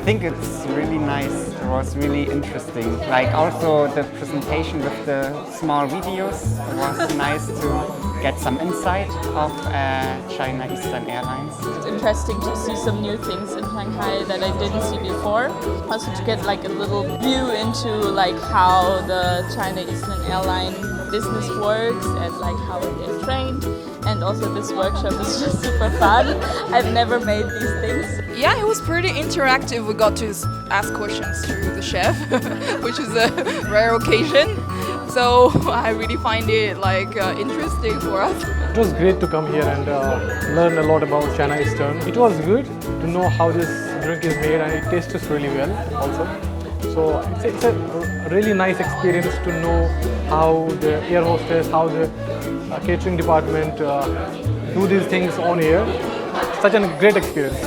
think it's really nice. It was really interesting. Like also the presentation with the small videos. It was nice to get some insight of China Eastern Airlines. It's interesting to see some new things in Shanghai that I didn't see before. Also to get like a little view into like how the China Eastern Airline business works and like how they're trained. And also this workshop is just super fun. I've never made these things. Yeah, it was pretty interactive. We got to ask questions to the chef, which is a rare occasion. So I really find it like interesting for us. It was great to come here and learn a lot about China Eastern. It was good to know how this drink is made, and it tastes really well also. So it's a really nice experience to know how the air hostess, how the catering department do these things on air. Such a great experience.